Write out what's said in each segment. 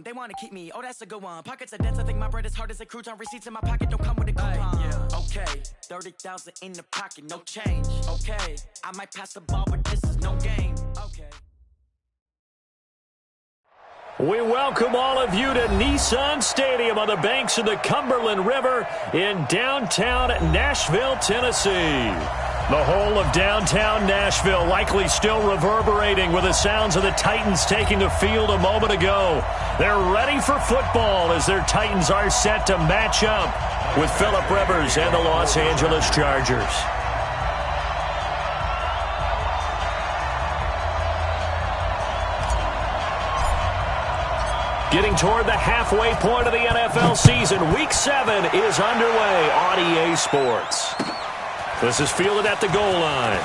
They want to keep me, oh that's a good one. Pockets are dense, I think my bread is hard as a crouton. Receipts in my pocket don't come with a coupon. Yeah. Okay, 30,000 in the pocket, no change. Okay, I might pass the ball, but this is no game. Okay. We welcome all of you to Nissan Stadium on the banks of the Cumberland River in downtown Nashville, Tennessee. The whole of downtown Nashville likely still reverberating with the sounds of the Titans taking the field a moment ago. They're ready for football as their Titans are set to match up with Phillip Rivers and the Los Angeles Chargers. Getting toward the halfway point of the NFL season, Week 7 is underway on EA Sports. This is fielded at the goal line.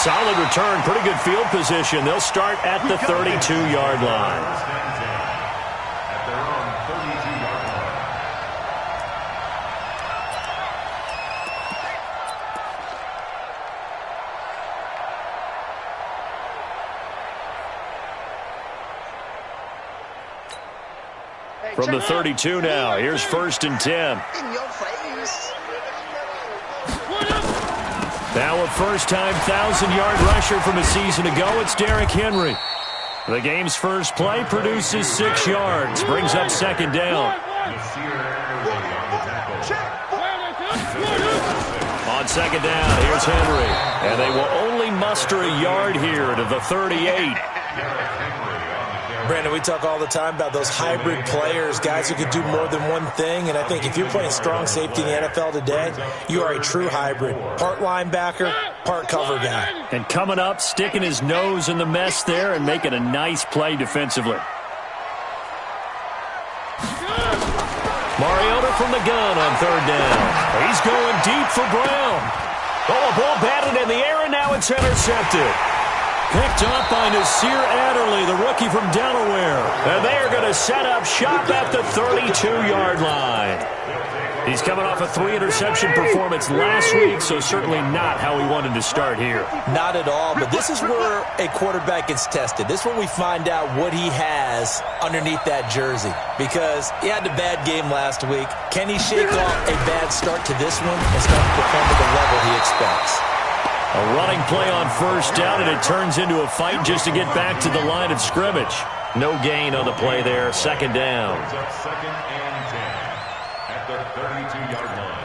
Solid return, pretty good field position. They'll start at the 32-yard line. From the 32 now, here's 1st and 10. In your face. Now a first-time 1,000-yard rusher from a season ago, it's Derrick Henry. The game's first play produces 6 yards, brings up 2nd down. On 2nd down, here's Henry. And they will only muster a yard here to the 38. Brandon, we talk all the time about those hybrid players, guys who can do more than one thing, and I think if you're playing strong safety in the NFL today, you are a true hybrid. Part linebacker, part cover guy. And coming up, sticking his nose in the mess there and making a nice play defensively. Mariota from the gun on 3rd down. He's going deep for Brown. Oh, a ball batted in the air, and now it's intercepted. Picked up by Nasir Adderley, the rookie from Delaware. And they are going to set up shop at the 32-yard line. He's coming off a 3-interception performance last week, so certainly not how he wanted to start here. Not at all, but this is where a quarterback gets tested. This is when we find out what he has underneath that jersey. Because he had a bad game last week. Can he shake off a bad start to this one and start to perform at the level he expects? A running play on 1st down, and it turns into a fight just to get back to the line of scrimmage. No gain on the play there. 2nd down. 2nd and 10 at the 32-yard line.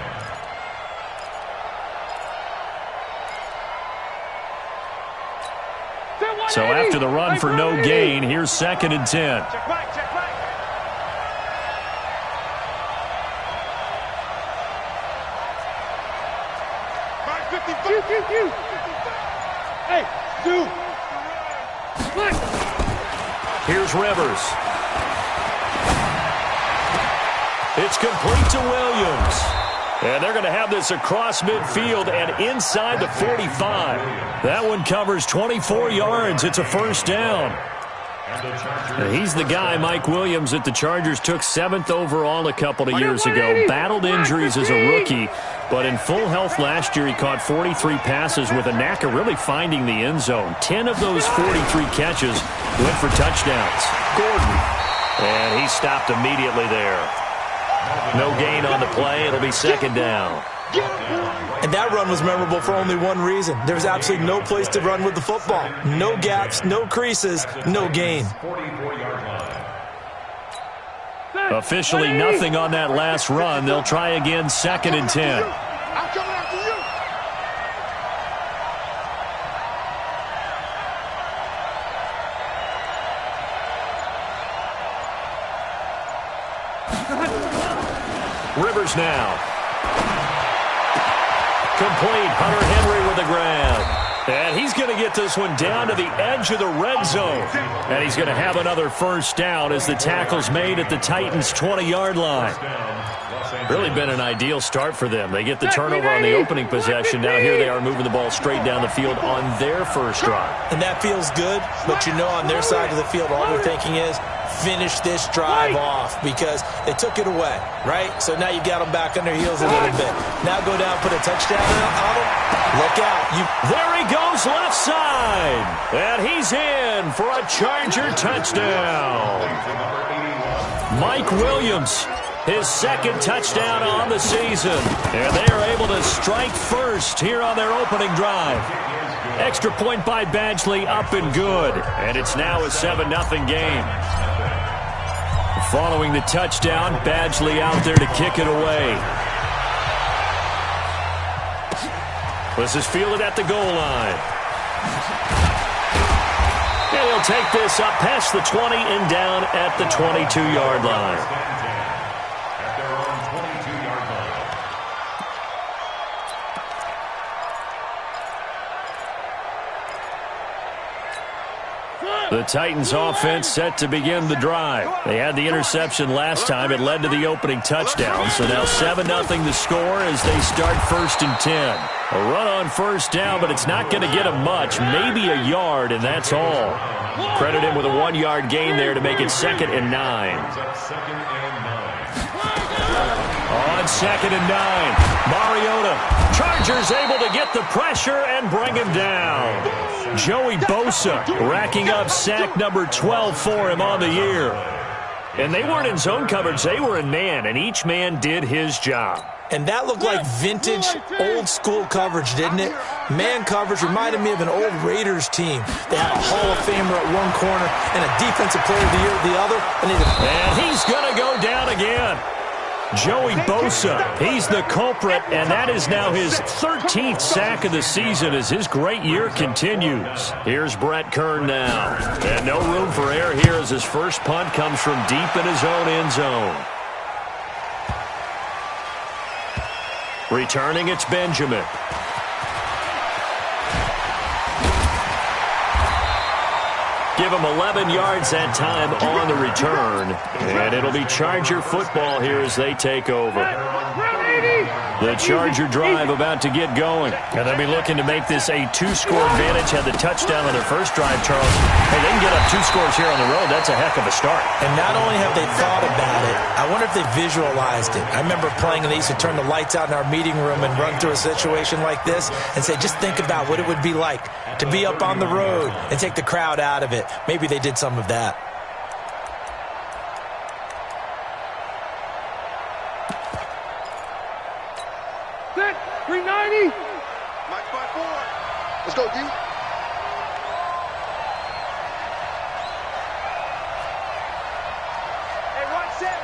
So after the run for no gain, here's 2nd and 10. Check back. Hey, dude. Here's Rivers. It's complete to Williams. And they're going to have this across midfield and inside the 45. That one covers 24 yards. It's a 1st down. And he's the guy, Mike Williams, that the Chargers took 7th overall a couple of years ago. Battled injuries as a rookie, but in full health last year, he caught 43 passes with a knack of really finding the end zone. 10 of those 43 catches went for touchdowns. Gordon. And he stopped immediately there. No gain on the play. It'll be 2nd down. And that run was memorable for only one reason. There's absolutely no place to run with the football. No gaps, no creases, no gain. Officially nothing on that last run. They'll try again, 2nd and 10. I'm coming after you. Rivers now. Complete. Hunter Henry with the grab. And he's going to get this one down to the edge of the red zone. And he's going to have another 1st down as the tackle's made at the Titans' 20-yard line. Really been an ideal start for them. They get the turnover on the opening possession. Now here they are moving the ball straight down the field on their first drive. And that feels good, but you know on their side of the field all they're thinking is finish this drive off because they took it away, right? So now you got them back on their heels a little bit. Now go down, put a touchdown on them. Look out. There he goes left side. And he's in for a Charger touchdown. Mike Williams, his second touchdown on the season. And they are able to strike first here on their opening drive. Extra point by Badgley, up and good. And it's now a 7-0 game. Following the touchdown, Badgley out there to kick it away. This is fielded at the goal line. And he'll take this up past the 20 and down at the 22-yard line. The Titans offense set to begin the drive. They had the interception last time. It led to the opening touchdown. So now 7-0 the score as they start 1st and 10. A run on first down, but it's not going to get him much. Maybe a yard, and that's all. Credit him with a 1-yard gain there to make it 2nd and 9. On 2nd and 9, Mariota. Chargers able to get the pressure and bring him down. Joey Bosa racking up sack number 12 for him on the year. And they weren't in zone coverage. They were in man, and each man did his job. And that looked like vintage, old-school coverage, didn't it? Man coverage reminded me of an old Raiders team. They had a Hall of Famer at one corner and a Defensive Player of the Year at the other. And he's going to go down again. Joey Bosa, he's the culprit, and that is now his 13th sack of the season as his great year continues. Here's Brett Kern now. And no room for error here as his first punt comes from deep in his own end zone. Returning, it's Benjamin. Give him 11 yards that time on the return. And it'll be Charger football here as they take over. The Charger drive about to get going. And they'll be looking to make this a 2-score advantage. Had the touchdown on their first drive, Charles. Hey, they can get up 2 scores here on the road. That's a heck of a start. And not only have they thought about it, I wonder if they visualized it. I remember playing, and they used to turn the lights out in our meeting room and run through a situation like this and say, just think about what it would be like to be up on the road and take the crowd out of it. Maybe they did some of that. Set, 390. Mike 5-4. Let's go, D. Hey, one set.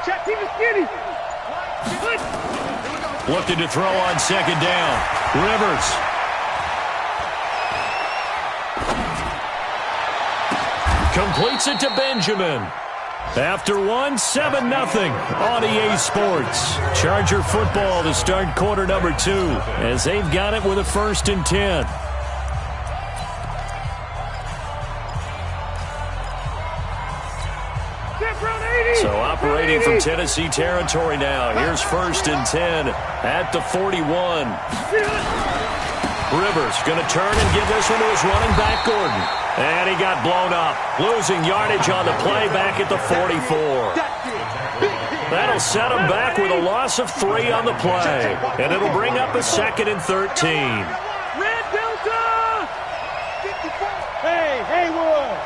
Check, team is skinny. Looking to throw on second down. Rivers. Completes it to Benjamin. After 7-0 on EA Sports. Charger football to start quarter number 2 as they've got it with a 1st and 10. So operating from Tennessee territory now. Here's 1st and 10 at the 41. Rivers going to turn and give this one to his running back, Gordon. And he got blown up, losing yardage on the play back at the 44. That'll set him back with a loss of 3 on the play. And it'll bring up a 2nd and 13. Red Delta! Hey, Haywood!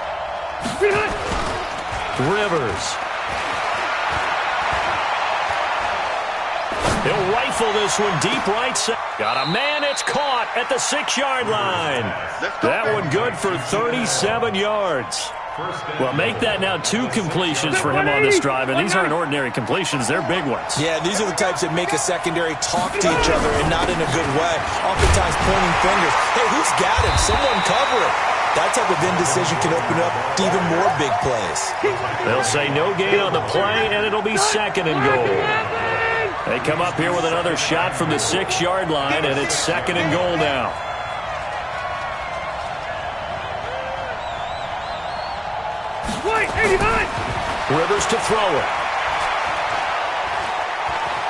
Rivers. He'll rifle this one deep right side. Got a man, it's caught at the 6-yard line. That one good for 37 yards. Well, make that now 2 completions for him on this drive, and these aren't ordinary completions. They're big ones. Yeah, these are the types that make a secondary talk to each other and not in a good way. Oftentimes pointing fingers. Hey, who's got him? Someone cover it. That type of indecision can open up to even more big plays. They'll say no gain on the play, and it'll be 2nd and goal. They come up here with another shot from the 6-yard line, and it's 2nd and goal now. Rivers to throw it.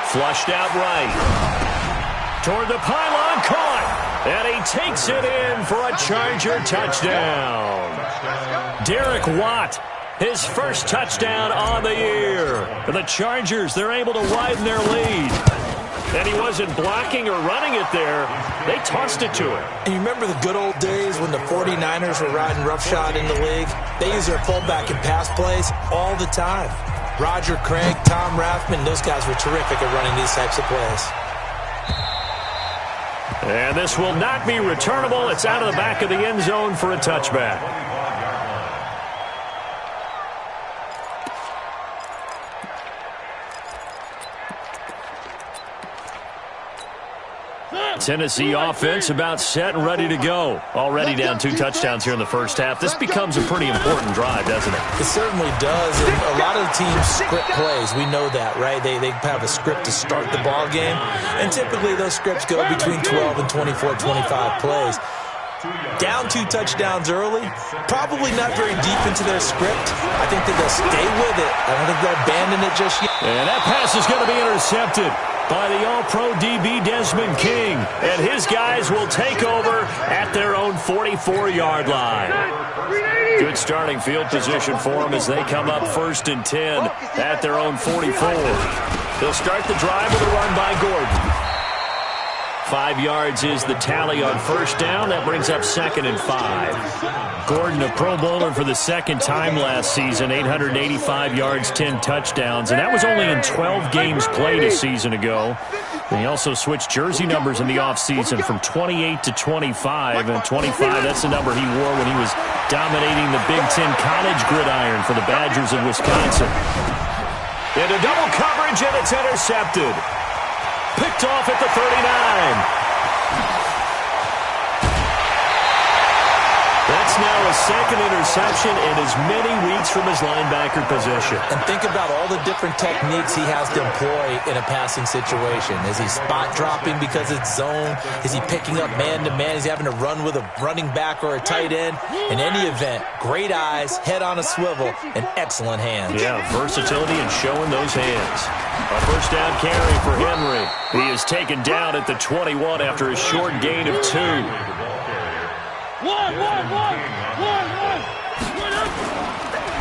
Flushed out right. Toward the pylon, caught. And he takes it in for a Charger touchdown. Derek Watt His first touchdown on the year. For the Chargers, they're able to widen their lead. And he wasn't blocking or running it there. They tossed it to him. And you remember the good old days when the 49ers were riding roughshod in the league? They use their fullback and pass plays all the time. Roger Craig, Tom Rathman, those guys were terrific at running these types of plays. And this will not be returnable. It's out of the back of the end zone for a touchback. Tennessee offense about set and ready to go. Already down 2 touchdowns here in the first half. This becomes a pretty important drive, doesn't it? It certainly does. And a lot of the teams script plays. We know that, right? They have a script to start the ball game. And typically those scripts go between 12 and 24, 25 plays. Down 2 touchdowns early, probably not very deep into their script. I think that they'll stay with it. I don't think they'll abandon it just yet. And that pass is going to be intercepted by the All-Pro DB Desmond King. And his guys will take over at their own 44-yard line. Good starting field position for them as they come up 1st and 10 at their own 44. They'll start the drive with a run by Gordon. 5 yards is the tally on first down. That brings up 2nd and 5. Gordon, a Pro Bowler for the 2nd time last season, 885 yards, 10 touchdowns, and that was only in 12 games played a season ago. And he also switched jersey numbers in the offseason from 28 to 25, and 25, that's the number he wore when he was dominating the Big Ten college gridiron for the Badgers of Wisconsin. Into double coverage, and it's intercepted. Picked off at the 39. That's now a 2nd interception in as many weeks from his linebacker position. And think about all the different techniques he has to employ in a passing situation. Is he spot dropping because it's zone? Is he picking up man-to-man? Is he having to run with a running back or a tight end? In any event, great eyes, head on a swivel, and excellent hands. Yeah, versatility and showing those hands. A first down carry for Henry. He is taken down at the 21 after a short gain of 2.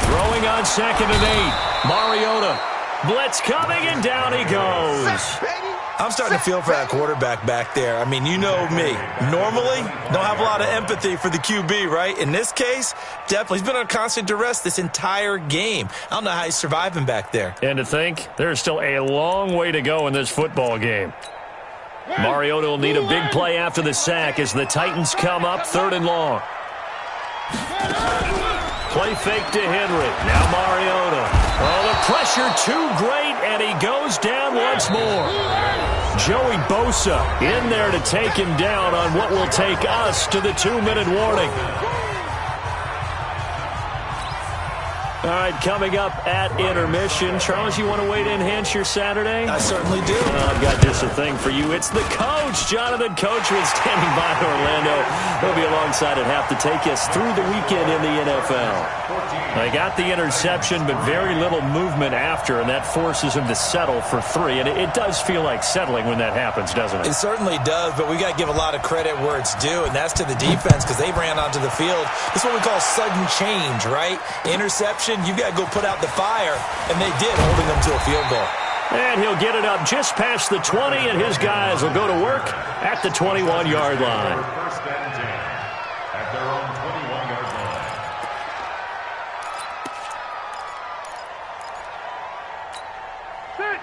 Throwing on 2nd and 8. Mariota. Blitz coming, and down he goes. I'm starting to feel for that quarterback back there. I mean, you know me. Normally, don't have a lot of empathy for the QB, right? In this case, definitely. He's been on constant duress this entire game. I don't know how he's surviving back there. And to think, there's still a long way to go in this football game. Mariota will need a big play after the sack as the Titans come up 3rd and long. Play fake to Henry. Now Mariota. Oh, the pressure too great, and he goes down once more. Joey Bosa in there to take him down on what will take us to the 2-minute warning. All right, coming up at intermission. Charles, you want to wait to enhance your Saturday? I certainly do. I've got just a thing for you. It's the coach, Jonathan Coachman, standing by in Orlando. He'll be alongside at half to take us through the weekend in the NFL. They got the interception, but very little movement after, and that forces him to settle for 3. And it does feel like settling when that happens, doesn't it? It certainly does, but we got to give a lot of credit where it's due, and that's to the defense because they ran onto the field. This is what we call sudden change, right? Interception, you got to go put out the fire, and they did, holding them to a field goal. And he'll get it up just past the 20, and his guys will go to work at the 21-yard line. First and 10 at their own 21-yard line.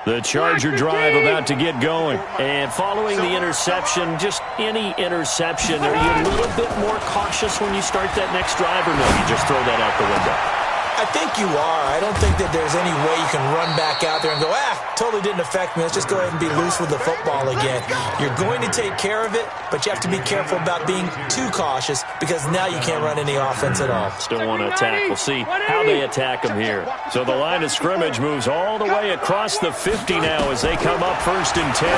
The Charger drive about to get going. And following the interception, just any interception, are you a little bit more cautious when you start that next drive, or no, you just throw that out the window? I think you are. I don't think that there's any way you can run back out there and go, totally didn't affect me. Let's just go ahead and be loose with the football again. You're going to take care of it, but you have to be careful about being too cautious because now you can't run any offense at all. Still want to attack. We'll see how they attack them here. So the line of scrimmage moves all the way across the 50 now as they come up 1st and 10.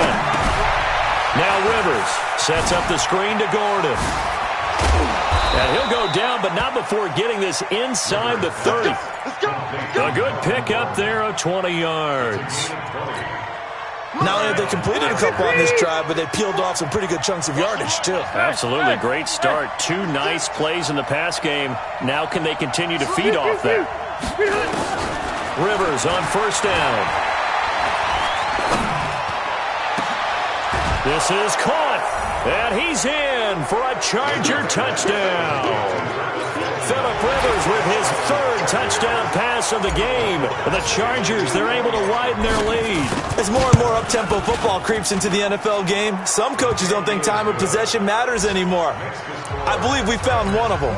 Now Rivers sets up the screen to Gordon. And he'll go down, but not before getting this inside the 30. A good pickup there of 20 yards. Not only have they completed a couple on this drive, but they peeled off some pretty good chunks of yardage, too. Absolutely. Great start. 2 nice plays in the pass game. Now can they continue to feed off that? Rivers on first down. This is caught, and he's in for a Charger touchdown. Phillip Rivers with his third touchdown pass of the game. And the Chargers, they're able to widen their lead. As more and more up-tempo football creeps into the NFL game, some coaches don't think time of possession matters anymore. I believe we found one of them.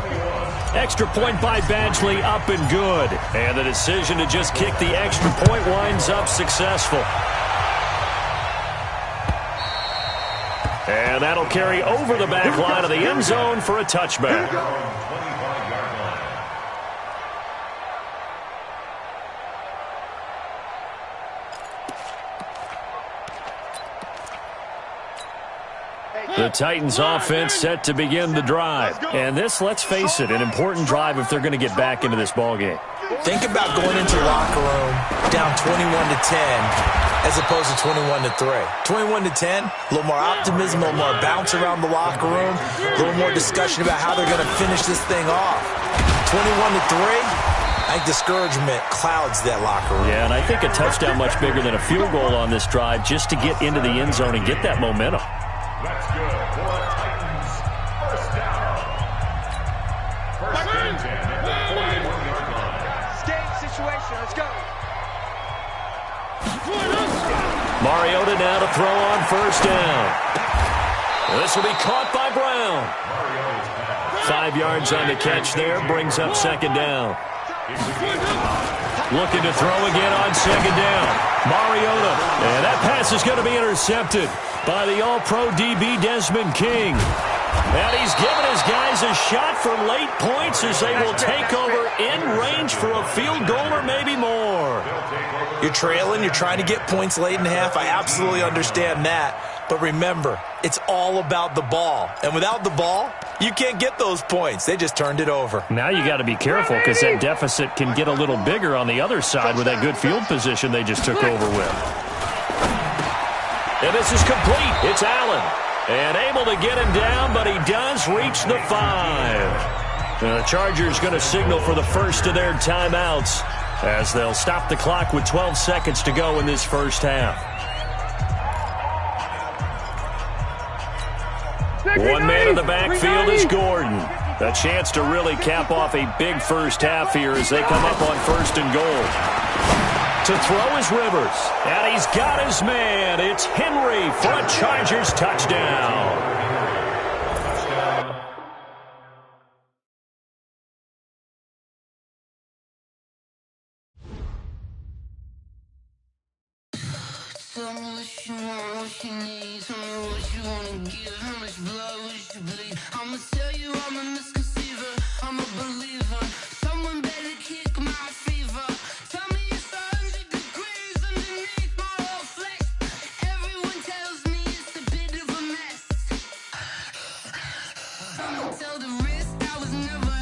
Extra point by Badgley, up and good. And the decision to just kick the extra point winds up successful. And that'll carry over the back line of the end zone for a touchback. The Titans offense set to begin the drive. And this, let's face it, an important drive if they're going to get back into this ballgame. Think about going into the locker room down 21-10 as opposed to 21-3. 21-10, a little more optimism, a little more bounce around the locker room, a little more discussion about how they're going to finish this thing off. 21-3, I think discouragement clouds that locker room. Yeah, and I think a touchdown much bigger than a field goal on this drive just to get into the end zone and get that momentum. That's good for Titans. First down. First and 10 at the 41-yard line. Game situation. Let's go. Mariota now to throw on first down. This will be caught by Brown. 5 yards on the catch there, brings up second down. Looking to throw again on second down. Mariota, and that pass is going to be intercepted by the All-Pro DB Desmond King. And he's given his guys a shot for late points as they will take over in range for a field goal or maybe more. You're trailing, you're trying to get points late in the half. I absolutely understand that. But remember, it's all about the ball. And without the ball, you can't get those points. They just turned it over. Now you got to be careful because that deficit can get a little bigger on the other side with that good field position they just took over with. And this is complete. It's Allen. And able to get him down, but he does reach the 5. And the Chargers going to signal for the first of their timeouts as they'll stop the clock with 12 seconds to go in this first half. One man in the backfield is Gordon. A chance to really cap off a big first half here as they come up on first and goal. To throw is Rivers, and he's got his man. It's Henry for a Chargers touchdown. Tell me what you want, what you need. Tell me what you want to give. How much blood would you bleed? I'ma tell you I'm a misconceiver. I'm a believer. Someone better kick my fever. Tell me it's 100 degrees underneath my whole flesh. Everyone tells me it's a bit of a mess. Someone tell the wrist I was never